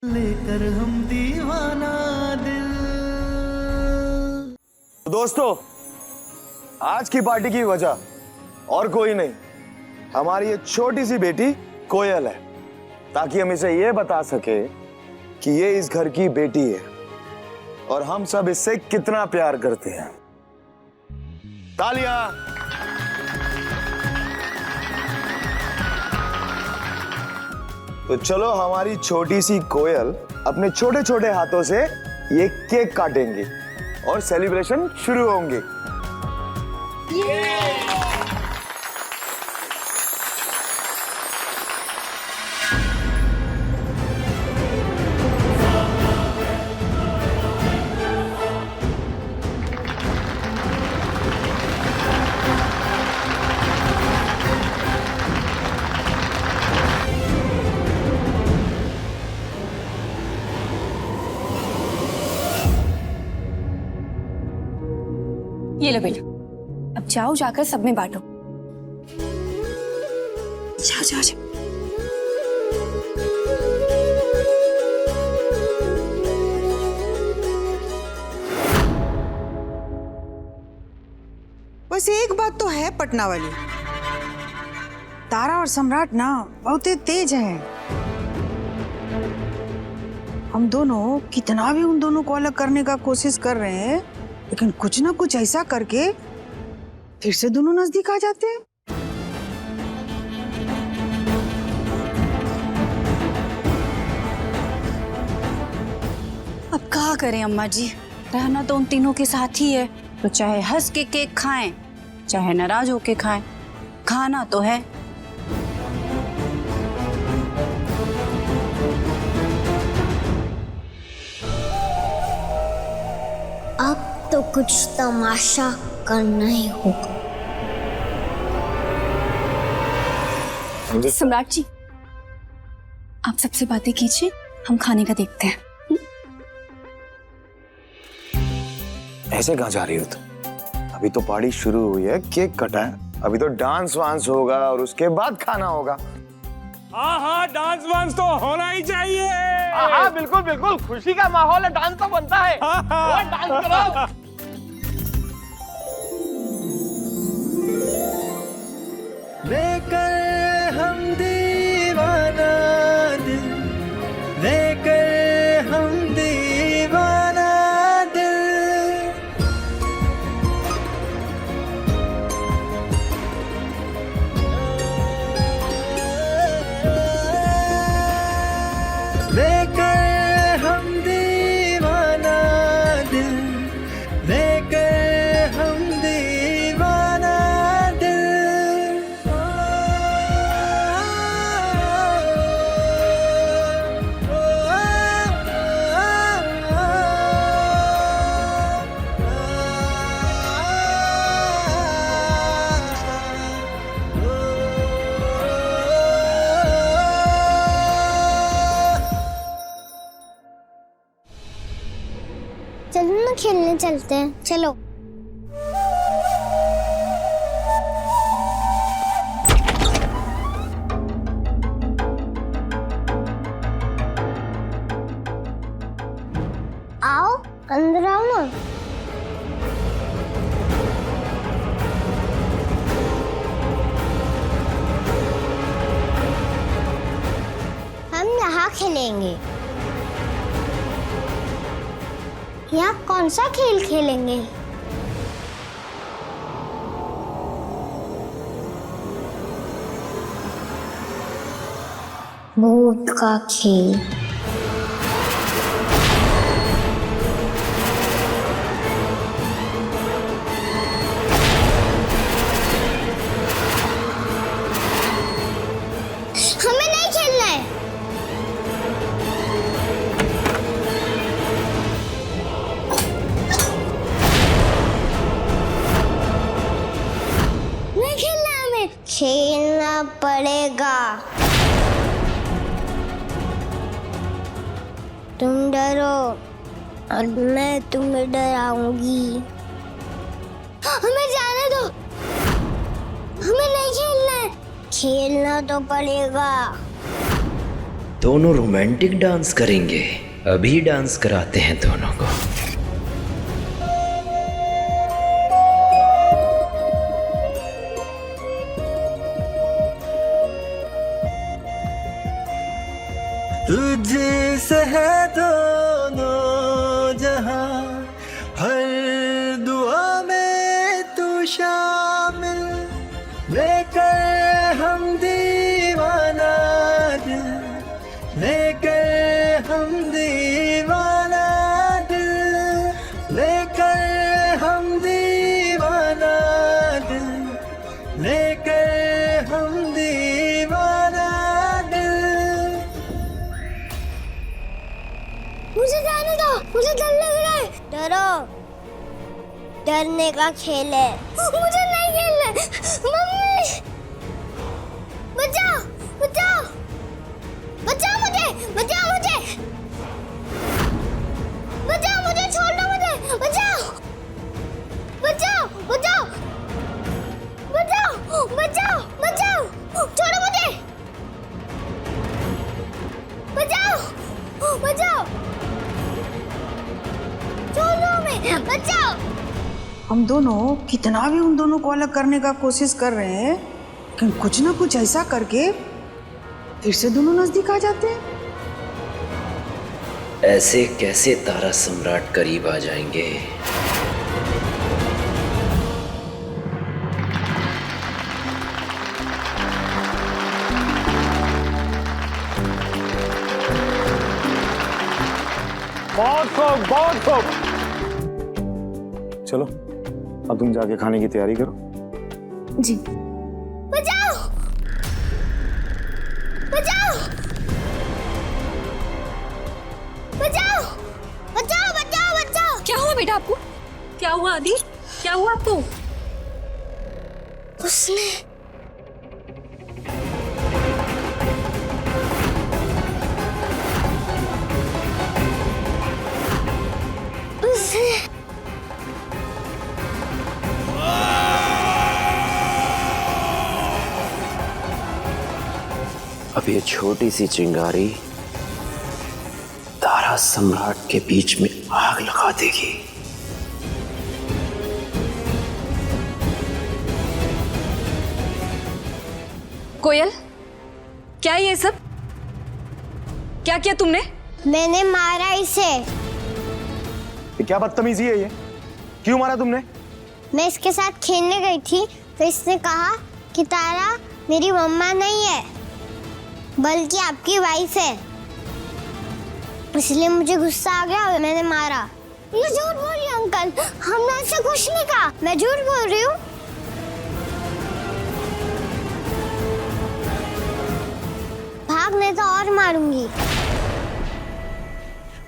लेकर हम दीवाना दिल। दोस्तों, आज की पार्टी की वजह और कोई नहीं, हमारी ये छोटी सी बेटी कोयल है, ताकि हम इसे ये बता सके कि ये इस घर की बेटी है और हम सब इससे कितना प्यार करते हैं। तालियां। तो चलो हमारी छोटी सी कोयल अपने छोटे छोटे हाथों से ये केक काटेंगी और सेलिब्रेशन शुरू होंगे। ये लो बेटा, अब जाओ, जाकर सब में बांटो। जाओ जाओ जाओ। बस एक बात तो है पटना वाली, तारा और सम्राट ना बहुत ही तेज हैं। हम दोनों कितना भी उन दोनों को अलग करने का कोशिश कर रहे हैं, लेकिन कुछ ना कुछ ऐसा करके फिर से दोनों नजदीक आ जाते हैं। अब क्या करें अम्मा जी, रहना तो उन तीनों के साथ ही है, तो चाहे हंस के केक खाएं चाहे नाराज होके खाएं, खाना तो है। अब तो कुछ तमाशा करना ही होगा। सम्राट जी, आप सबसे बातें कीजिए, हम खाने का देखते हैं। ऐसे कहाँ जा रही हो तुम? अभी तो पार्टी शुरू हुई है, केक कटा है, अभी तो डांस वांस होगा और उसके बाद खाना होगा। हाँ हाँ, डांस वांस तो होना ही चाहिए। हाँ बिल्कुल बिल्कुल, खुशी का माहौल है, डांस तो बनता है। हाँ। डांस करो। लेकर हम दीवाना दिल, लेकर हम दीवाना दिल। लेकर हम दीवाना दिल, लेकर हम दीवाना दिल। चलो ना खेलने चलते हैं, चलो। आओ अंदर आओ ना। हम यहाँ खेलेंगे। यहाँ कौन सा खेल खेलेंगे? भूत का खेल। हमें नहीं खेलना है। नहीं खेलना है, हमें खेलना पड़ेगा। तुम डरो और मैं तुम्हें डराऊंगी। हमें जाने दो, हमें नहीं खेलना है। खेलना तो पड़ेगा। दोनों रोमांटिक डांस करेंगे। अभी डांस कराते हैं दोनों को। तुझसे है दोनों जहां, हर दुआ में तू शामिल, लेकर हम दीवाना दिल, लेकर हम दीवाना दिल, लेकर हम दीवाना दिल, लेकर हम दीवाना दिल। मुझे जाने दो, मुझे डर लग रहा है। डरो, डरने का खेल है। मुझे नहीं खेलना। मम्मी, बचाओ, बचाओ, बचाओ मुझे, बचाओ मुझे, बचाओ मुझे, छोड़ दो मुझे, बचाओ, बचाओ, बचाओ, बचाओ, बचाओ, बचाओ, छोड़ो मुझे, बचाओ, बचाओ, छोड़ो हमें, बचाओ। हम दोनों कितना भी उन दोनों को अलग करने का कोशिश कर रहे हैं, लेकिन कुछ ना कुछ ऐसा करके फिर से दोनों नजदीक आ जाते हैं। ऐसे कैसे तारा सम्राट करीब आ जाएंगे? बहुत खूब, बहुत खूब। चलो अब तुम जाके खाने की तैयारी करो। जी। बचाओ, बचाओ, बचाओ, बचाओ, बचाओ, बचाओ। क्या हुआ बेटा आपको? क्या हुआ आदि? क्या हुआ आपको? उसने अब ये छोटी सी चिंगारी तारा सम्राट के बीच में आग लगा देगी। कोयल, क्या ये सब? क्या किया तुमने? मैंने मारा इसे। ये क्या बदतमीजी है ये? क्यों मारा तुमने? मैं इसके साथ खेलने गई थी तो इसने कहा कि तारा मेरी मम्मा नहीं है बल्कि आपकी वाइफ है, इसलिए मुझे गुस्सा आ गया और मैंने मारा। ये झूठ बोल रही है अंकल, हमने ऐसा कुछ नहीं कहा। मैं झूठ बोल रही हूँ। भागने तो और मारूंगी।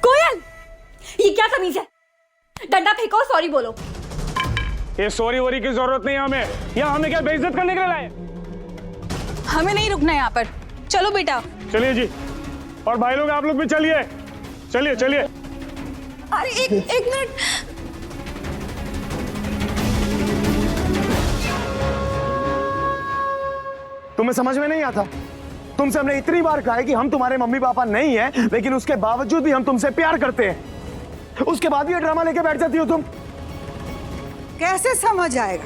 कोयल, ये क्या तमीज है? डंडा फेंको और सॉरी बोलो। ये सॉरी वोरी की जरूरत नहीं है हमें। यहाँ हमें क्या बेइज्जत करने के लिए लाए? हमें नहीं रुकना यहाँ पर। चलो बेटा। चलिए जी, और भाई लोग आप लोग भी चलिए, चलिए चलिए। अरे एक मिनट। तुम्हें समझ में नहीं आता? तुमसे हमने इतनी बार कहा है कि हम तुम्हारे मम्मी पापा नहीं हैं, लेकिन उसके बावजूद भी हम तुमसे प्यार करते हैं। उसके बाद भी ये ड्रामा लेके बैठ जाती हो तुम। कैसे समझ आएगा?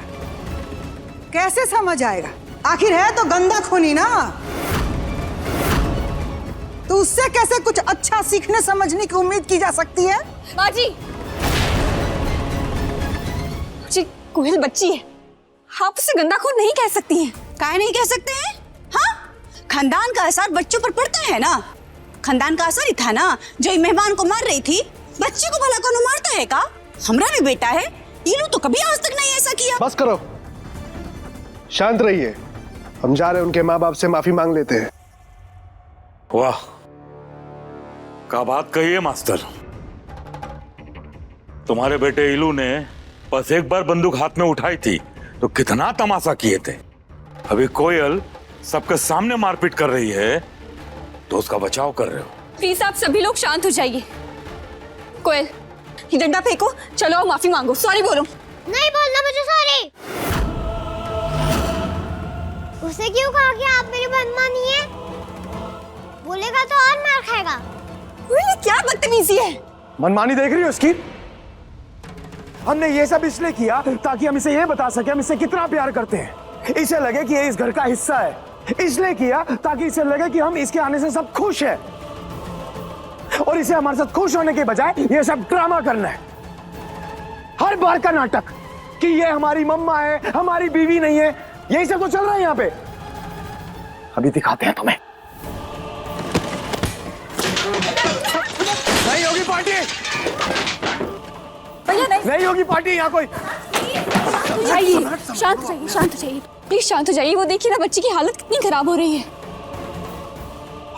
कैसे समझ आएगा? आखिर है तो गंदा खूनी ना, तो उससे कैसे कुछ अच्छा सीखने समझने की उम्मीद की जा सकती है? माँ जी, कोयल बच्ची है, आप उसे गंदा खून नहीं कह सकती हैं। काहे नहीं कह सकते हैं? हाँ, खानदान का असर बच्चों पर पड़ता है ना। खानदान का असर ही था ना जो मेहमान को मार रही थी। बच्चे को भला कौन मारता है का? हमारा भी बेटा है, ये तो कभी आज तक नहीं ऐसा किया। बस करो, शांत रहिए। हम जा रहे हैं, उनके माँ बाप से माफी मांग लेते हैं। वाह, क्या बात कही है मास्टर। तुम्हारे बेटे इलू ने बस एक बार बंदूक हाथ में उठाई थी तो कितना तमाशा किए थे। अभी कोयल सबके सामने मारपीट कर रही है तो उसका बचाव कर रहे हो। प्लीज आप सभी लोग शांत हो जाइए। कोयल, ये डंडा फेंको, चलो और माफी मांगो, सॉरी बोलो। नहीं बोलना मुझे सॉरी। उसे क्यों कहा कि आप मेरी बदमानी है? बोलेगा तो और मार खाएगा। ये क्या बदतमीजी है? मनमानी देख रही हो उसकी? हमने ये सब इसलिए किया ताकि हम इसे ये बता सके हम इसे कितना प्यार करते हैं। इसे लगे कि ये इस घर का हिस्सा है। इसलिए किया ताकि इसे लगे कि हम इसके आने से सब खुश हैं। और इसे हमारे साथ खुश होने के बजाय ये सब ड्रामा करना है। हर बार का नाटक कि ये हमारी मम्मा है, हमारी बीवी नहीं है। यही सब तो चल रहा है यहाँ पे। अभी दिखाते हैं तुम्हें। नहीं होगी पार्टी, भैया नहीं होगी पार्टी यहाँ कोई। जाइए, शांत जाइए, शांत जाइए, प्लीज शांत हो जाइए। वो देखिए ना बच्ची की हालत कितनी खराब हो रही है।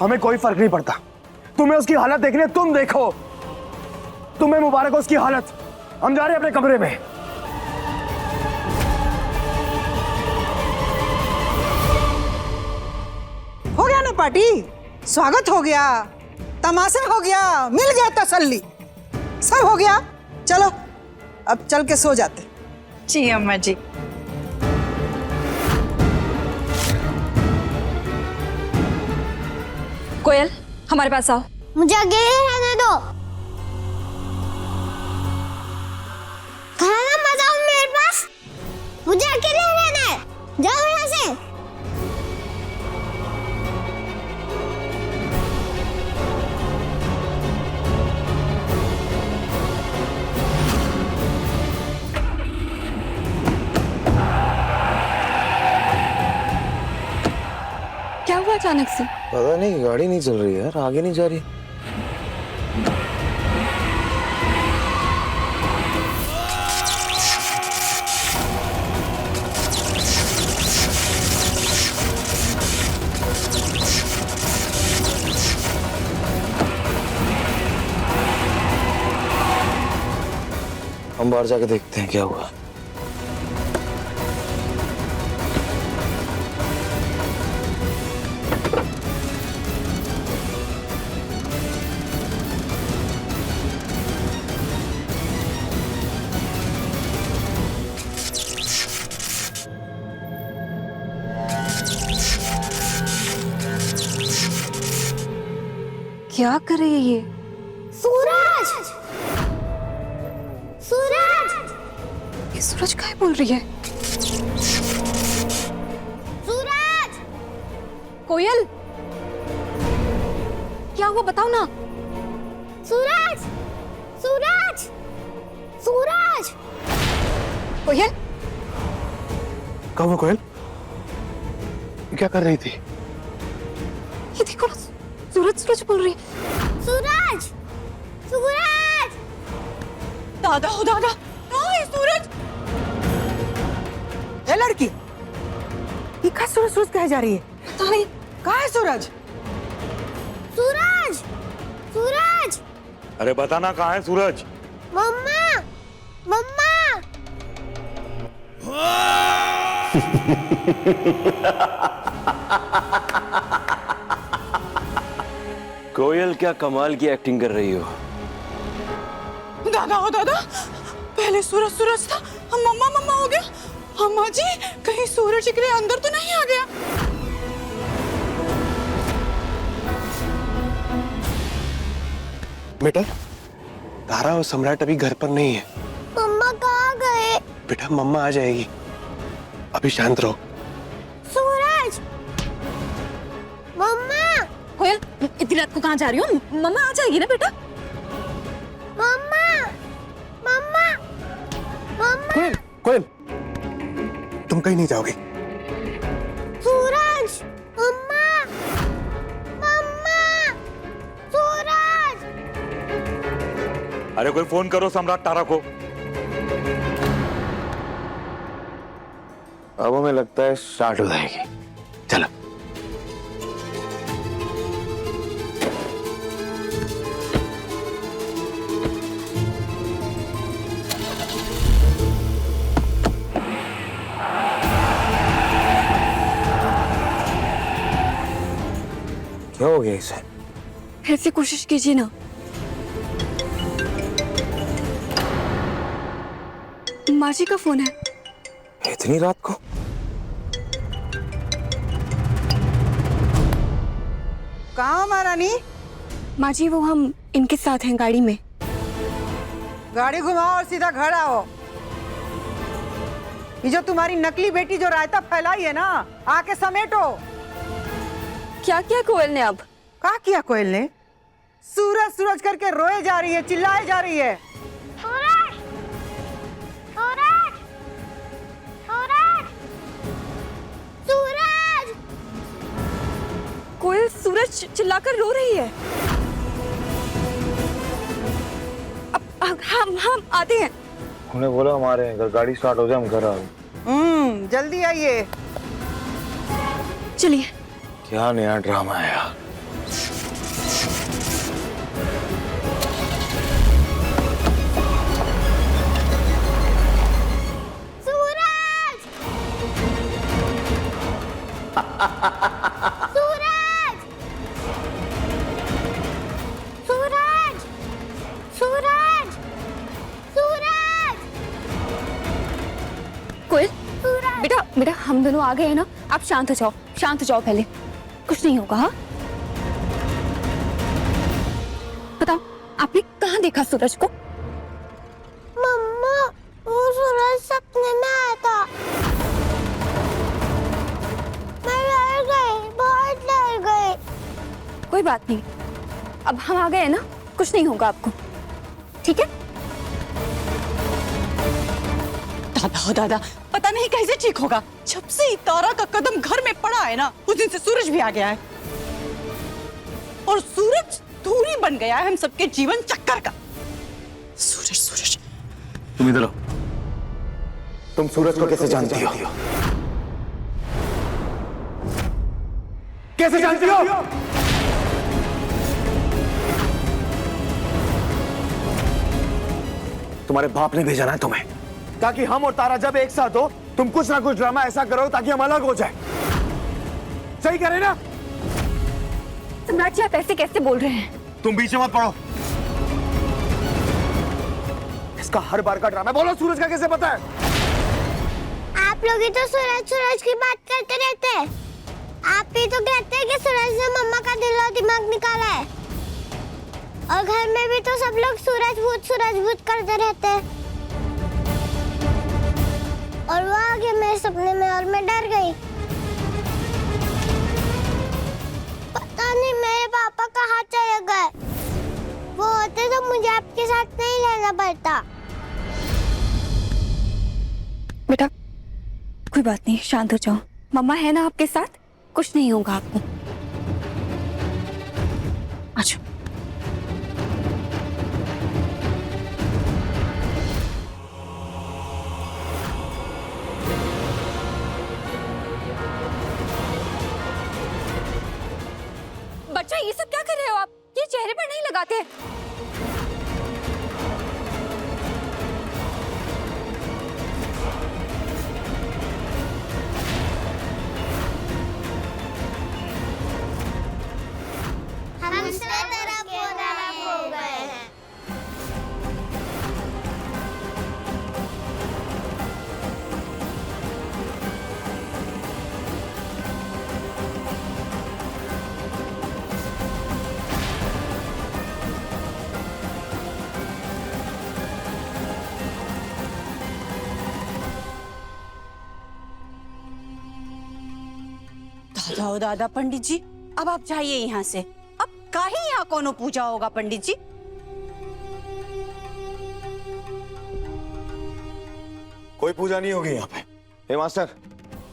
हमें कोई फर्क नहीं पड़ता। तुम्हें उसकी हालत देखनी है, तुम देखो। तुम्हें मुबारक हो उसकी हालत। हम जा रहे हैं अपने कमरे में। हो गया ना पार्टी, स्वागत हो गया, तमाशा हो गया, मिल गया तसल्ली, सब हो गया। चलो अब चल के सो जाते। जी अम्मा जी। कोयल हमारे पास आओ। मुझे अकेले रहने दो। खाना मत आओ मेरे पास। मुझे अकेले रहना है। जाओ यहाँ से। क्या हुआ अचानक से? पता नहीं, गाड़ी नहीं चल रही है यार, आगे नहीं जा रही। हम बाहर जाके देखते हैं क्या हुआ। क्या कर रही है ये? सूरज, सूरज, ये सूरज क्या बोल रही है? सूरज। कोयल क्या हुआ बताओ ना। सूरज, सूरज, सूरज। कोयल कहाँ हुआ कोयल? क्या कर रही थी? ये देखो ना, सूरज सूरज बोल रही है। सूरज, सूरज। दादा हो दादा, ये सूरज। ए लड़की, ये कहाँ सूरज सूरज कहे जा रही है? पता नहीं कहाँ है सूरज? सूरज, सूरज। अरे बताना कहाँ है सूरज? मम्मा, मम्मा। कोयल क्या कमाल की एक्टिंग कर रही हो। दादा हो दादा, पहले सूरज सूरज था, हम मम्मा मम्मा हो गया। अम्मा जी कहीं सूरज के अंदर तो नहीं आ गया? बेटा, तारा और सम्राट अभी घर पर नहीं है। मम्मा कहाँ गए? बेटा मम्मा आ जाएगी, अभी शांत रहो। सूरज, मम्मा, कोयल इतनी रात को कहाँ जा रही हो? मम्मा आ जाएगी ना बेटा। मम्मा, मम्मा, मम्मा। कोयल, कोयल, तुम कहीं नहीं जाओगे। सूरज, मम्मा, मम्मा, सूरज। अरे कोई फोन करो सम्राट तारा को। अब हमें लगता है स्टार्ट हो जाएगी। चलो। क्या हो गया इसे? फिर से कोशिश कीजिए ना। माँ जी का फोन है। इतनी रात को? कहाँ हो महारानी? माँ जी वो हम इनके साथ हैं गाड़ी में। गाड़ी घुमाओ और सीधा घर आओ। ये जो तुम्हारी नकली बेटी जो रायता फैलाई है ना, आके समेटो। क्या किया कोयल ने अब? क्या किया कोयल ने? सूरज सूरज करके रोए जा रही है, चिल्लाए जा रही है। सूरज, सूरज, सूरज, सूरज। कोयल सूरज चिल्लाकर रो रही है। अब हम आते हैं। उन्हें बोला हमारे अगर गाड़ी स्टार्ट हो जाए हम घर आ गए। जल्दी आइए। चलिए। क्या नया ड्रामा है यार। सूरज, सूरज, सूरज, सूरज, सूरज। कोयल बेटा बेटा हम दोनों आ गए हैं ना, आप शांत हो जाओ पहले, कुछ नहीं होगा। हाँ बताओ आपने कहाँ देखा सूरज को? मम्मा, वो सूरज सपने में आया था। मैं डर गई, बहुत डर गई। कोई बात नहीं, अब हम आ गए हैं ना, कुछ नहीं होगा आपको, ठीक है? दादा हो दादा, पता नहीं कैसे ठीक होगा। जब से तारा का कदम घर में पड़ा है ना, उस दिन से सूरज भी आ गया है और सूरज दूरी बन गया है हम सबके जीवन चक्कर का। सूरज सूरज। तुम इधर आओ। तुम सूरज को कैसे जानती हो? कैसे जानती हो? तुम्हारे बाप ने भेजा ना तुम्हें, ताकि हम और तारा जब एक साथ हो तुम कुछ ना कुछ ड्रामा ऐसा करो ताकि हम अलग हो जाए। सही कह रहे ना? सम्राट जी आप ऐसे कैसे बोल रहे हैं? तुम बीच में मत पड़ो। इसका हर बार का ड्रामा। बोलो सूरज का कैसे पता है? आप लोग ही तो सूरज सूरज की बात करते रहते हैं। आप ही तो कहते हैं कि सूरज ने मम्मा का दिल और दिमाग निकाला है, और घर में भी तो सब लोग सूरज भूत करते रहते हैं। और वो आ गया मेरे सपने में और मैं डर गई। पता नहीं मेरे पापा कहाँ चले गए। वो होते तो मुझे आपके साथ नहीं रहना पड़ता। बेटा कोई बात नहीं, शांत हो जाओ, मम्मा है ना आपके साथ, कुछ नहीं होगा आपको। अच्छा बच्चा ये सब क्या कर रहे हो आप? ये चेहरे पर नहीं लगाते। हम दूसरे तरफ हो गए हैं। दादा हो दादा, पंडित जी अब आप जाइए यहाँ से। अब काहे यहाँ कोनो पूजा होगा पंडित जी? कोई पूजा नहीं होगी यहाँ पे। हे मास्टर,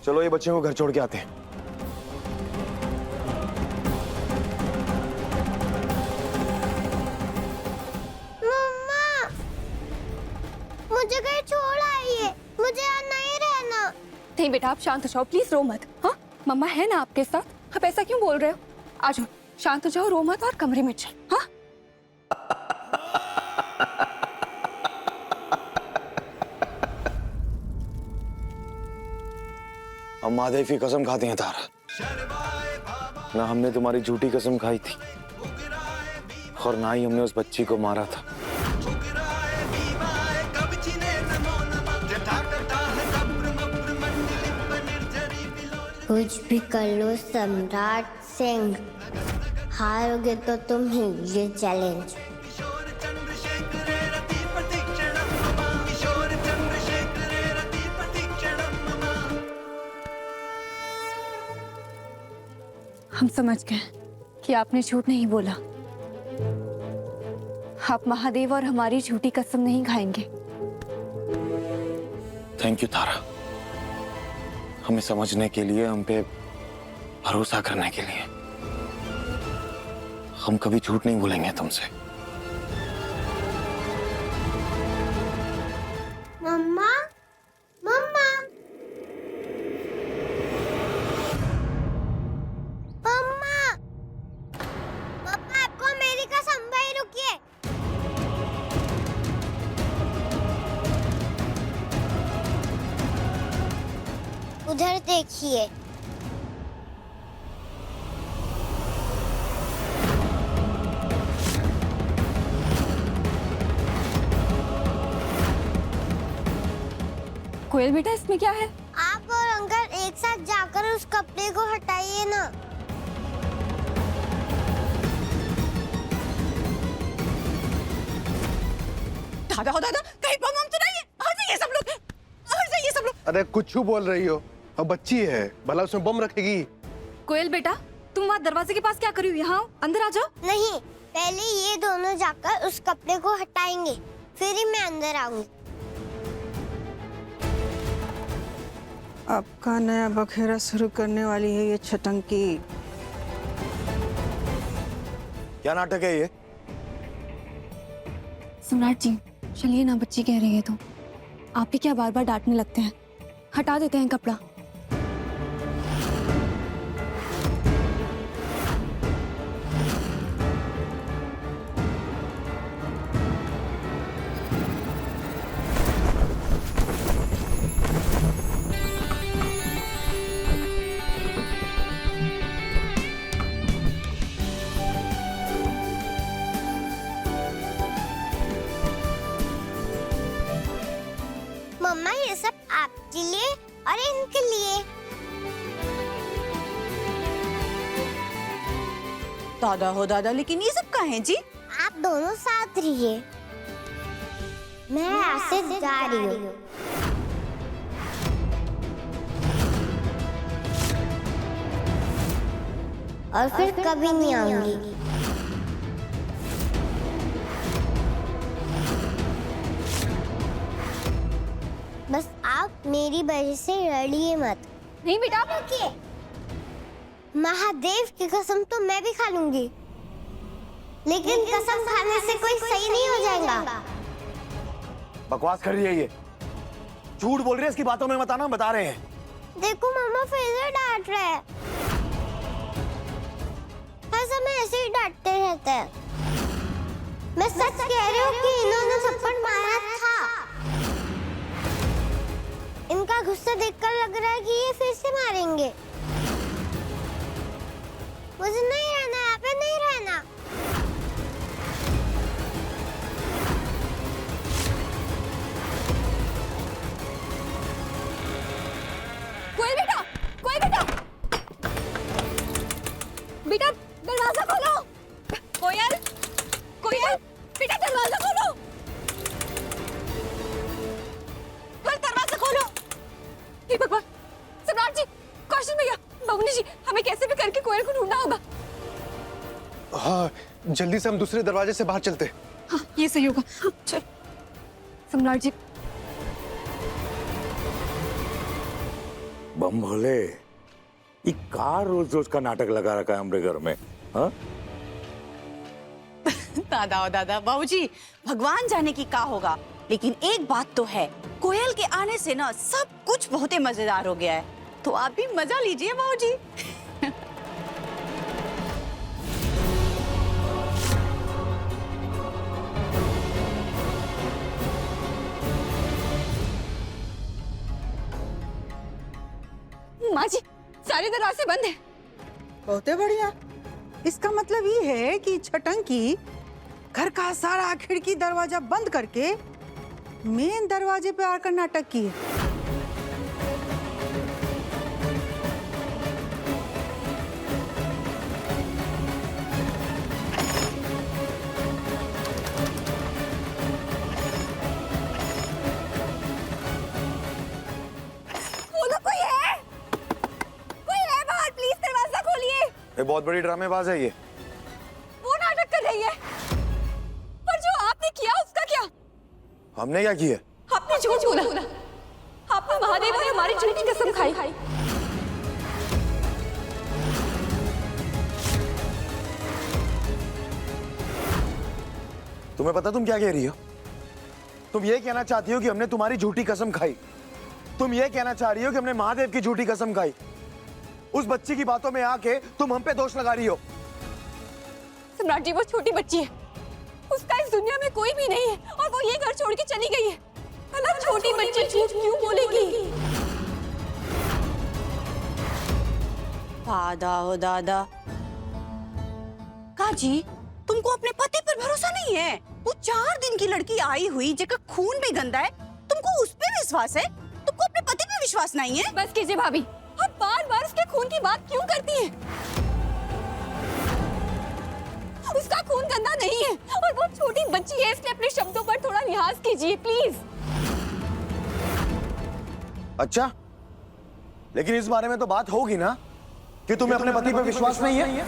चलो ये बच्चे को घर छोड़ के आते हैं। मम्मा, मुझे कहीं छोड़ आइए, मुझे यहाँ नहीं रहना। नहीं बेटा आप शांत हो जाओ, प्लीज रो मत। हाँ मम्मा है ना आपके साथ, आप ऐसा क्यों बोल रहे हो? आ जाओ, शांत हो जाओ, रो मत और कमरे में चल। हाँ हम महादेव की कसम खाते हैं तारा, ना हमने तुम्हारी झूठी कसम खाई थी और ना ही हमने उस बच्ची को मारा था। कुछ भी कर लो सम्राट सिंह, हारोगे तो तुम ही ये चैलेंज। हम समझ गए कि आपने झूठ नहीं बोला। आप महादेव और हमारी झूठी कसम नहीं खाएंगे। थैंक यू तारा, हमें समझने के लिए, हम पे भरोसा करने के लिए। हम कभी झूठ नहीं बोलेंगे तुमसे। मम्मा, मम्मा, मम्मा, पापा आपको मेरी कसम, भाई रुकिए। उधर देखिए। कोयल बेटा, इसमें क्या है? आप और अंकल एक साथ जाकर उस कपड़े को हटाइए ना। दादा हो दादा, कहीं बम हम तो नहीं है। आ जाइए सब लोग, आ जाइए सब लोग। अरे कुछ बोल रही हो? अब बच्ची है, भला उसमें बम रखेगी? कोयल बेटा, तुम वहाँ दरवाजे के पास क्या कर रही हो? यहाँ अंदर आ जाओ। नहीं, पहले ये दोनों जाकर उस कपड़े को हटाएंगे, फिर ही मैं अंदर आऊंगी। आपका नया बखेरा शुरू करने वाली है ये छटंकी। क्या नाटक है ये? सम्राट जी, चलिए ना, बच्ची कह रही है तो आप ही क्या बार बार डांटने लगते हैं। हटा देते हैं कपड़ा। मम्मा, ये सब आपके लिए और इनके लिए। दादा हो दादा, लेकिन ये सब कहाँ है जी? आप दोनों साथ रहिए, मैं यहाँ से जा रही हूँ। और फिर कभी नहीं आऊंगी। बस आप मेरी वजह से लड़िए मत। नहीं बेटा, रुकिए, महादेव की कसम तो मैं भी खा लूंगी, लेकिन कसम खाने से कोई सही नहीं हो जाएगा। बकवास कर रही है ये, झूठ बोल रही है। इसकी बातों में मत आना, बता रहे हैं। देखो मम्मा फिर से डांट रहे हैं। हर समय ऐसे ही डांटते रहते हैं। मैं सच कह रही हूँ कि इन्होंने थप्पड़ मारा था। इनका गुस्सा देखकर लग रहा है कि ये फिर से मारेंगे। मुझे नहीं रहना, यहाँ पे नहीं रहना। कोयल बेटा, कोयल बेटा, बेटा दरवाजा खोलो। कोयल, कोयल बेटा दरवाजा खोलो। कोयल दरवाजा खोलो। हे भगवान, सम्राट जी, कौशल भैया, बबनी जी, हमें कैसे भी करके कोयल को ढूंढना होगा। हाँ, जल्दी से हम दूसरे दरवाजे से बाहर चलते। हाँ, ये सही होगा। चल सम्राट जी। बम भोले, ये कार रोज रोज का नाटक लगा रखा है हमारे घर में। हाँ, दादा हो दादा, बाबूजी, भगवान जाने की का होगा, लेकिन एक बात तो है, कोयल के आने से ना सब कुछ बहुत ही मजेदार हो गया है। तो आप भी मजा लीजिए बाबूजी। माँ जी, सारे दरवाजे बंद हैं। बहुत बढ़िया। इसका मतलब ये है कि छटंकी घर का सारा खिड़की दरवाजा बंद करके मेन दरवाजे पे आकर नाटक की है। बहुत बड़ी ड्रामेबाज है ये। वो नाटक कर रही है, पर जो आपने किया उसका क्या? हमने क्या किया? आपने झूठ बोला, आपने महादेव और हमारी झूठी कसम खाई। तुम्हें पता तुम क्या कह रही हो? तुम ये कहना चाहती हो कि हमने तुम्हारी झूठी कसम खाई? तुम ये कहना चाह रही हो कि हमने महादेव की झूठी कसम खाई? उस बच्ची की बातों में आके तुम हम पे दोष लगा रही हो। सम्राट जी, वो छोटी बच्ची है, उसका इस दुनिया में कोई भी नहीं है और वो ये घर छोड़ के चली गई है। मतलब छोटी बच्ची झूठ क्यों बोलेगी? दादा हो दादा। काजी, तुमको अपने पति पर भरोसा नहीं है? वो 4 दिन की लड़की आई हुई जिसका खून भी गंदा है, तुमको उस पे विश्वास है? तुमको अपने पति पे विश्वास नहीं है? बस कीजिए भाभी, आप बार-बार उसके खून की बात क्यों करती हैं? उसका खून गंदा नहीं है और वो छोटी बच्ची है, इसलिए अपने शब्दों पर थोड़ा लिहाज कीजिए प्लीज। अच्छा, लेकिन इस बारे में तो बात होगी ना कि तुम्हें अपने पति पर विश्वास नहीं है?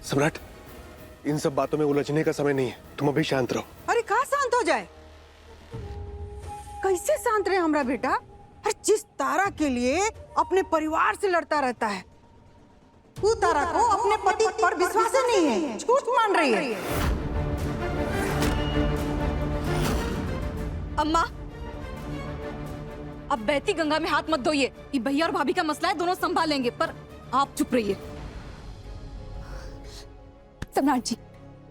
सम्राट, इन सब बातों में उलझने का समय नहीं है, तुम अभी शांत रहो। अरे कहाँ शांत हो जाए? कैसे शांत रहे हमारा बेटा? अरे जिस तारा के लिए अपने परिवार से लड़ता रहता है, वो तारा को अपने पति पर विश्वास ही नहीं है, झूठ मान रही है। अम्मा, अब बहती गंगा में हाथ मत धोइए। ये भैया और भाभी का मसला है, दोनों संभालेंगे, पर आप चुप रहिए। सम्राट जी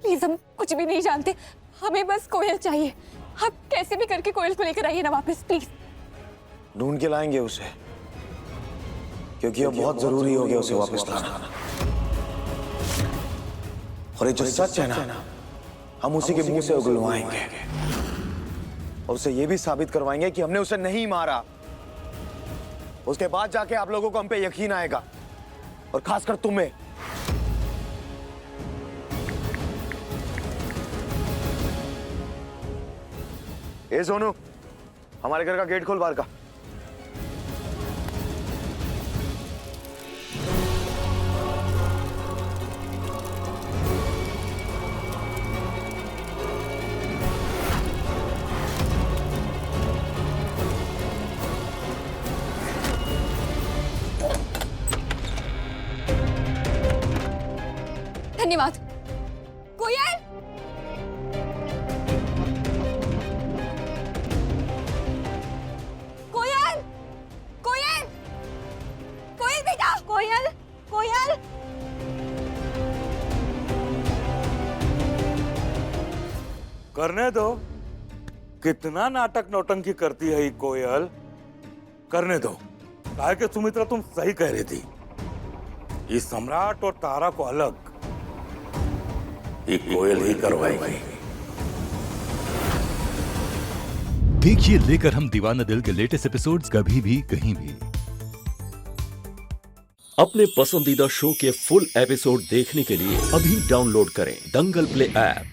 प्लीज, हम कुछ भी नहीं जानते, हमें बस कोयल चाहिए। आप कैसे भी करके कोयल को लेकर आइए ना वापस प्लीज। ढूंढ के लाएंगे उसे, क्योंकि अब बहुत जरूरी हो गया उसे वापस लाना। और ये जो सच है ना, हम उसी के मुंह से उगलवाएंगे और उसे ये भी साबित करवाएंगे कि हमने उसे नहीं मारा। उसके बाद जाके आप लोगों को हम पे यकीन आएगा, और खासकर तुम्हें। ए सोनू, हमारे घर का गेट खोल बाहर का। धन्यवाद। कोयल, कोयल, कोयल, कोयल बेटा, कोयल, कोयल। करने दो। कितना नाटक नौटंकी करती है ये कोयल, करने दो। काहे कि सुमित्रा तुम सही कह रही थी, ये सम्राट और तारा को अलग ये कोयल ही करवाएगी। देखिए लेकर हम दीवाना दिल के लेटेस्ट एपिसोड्स कभी भी कहीं भी। अपने पसंदीदा शो के फुल एपिसोड देखने के लिए अभी डाउनलोड करें दंगल प्ले ऐप।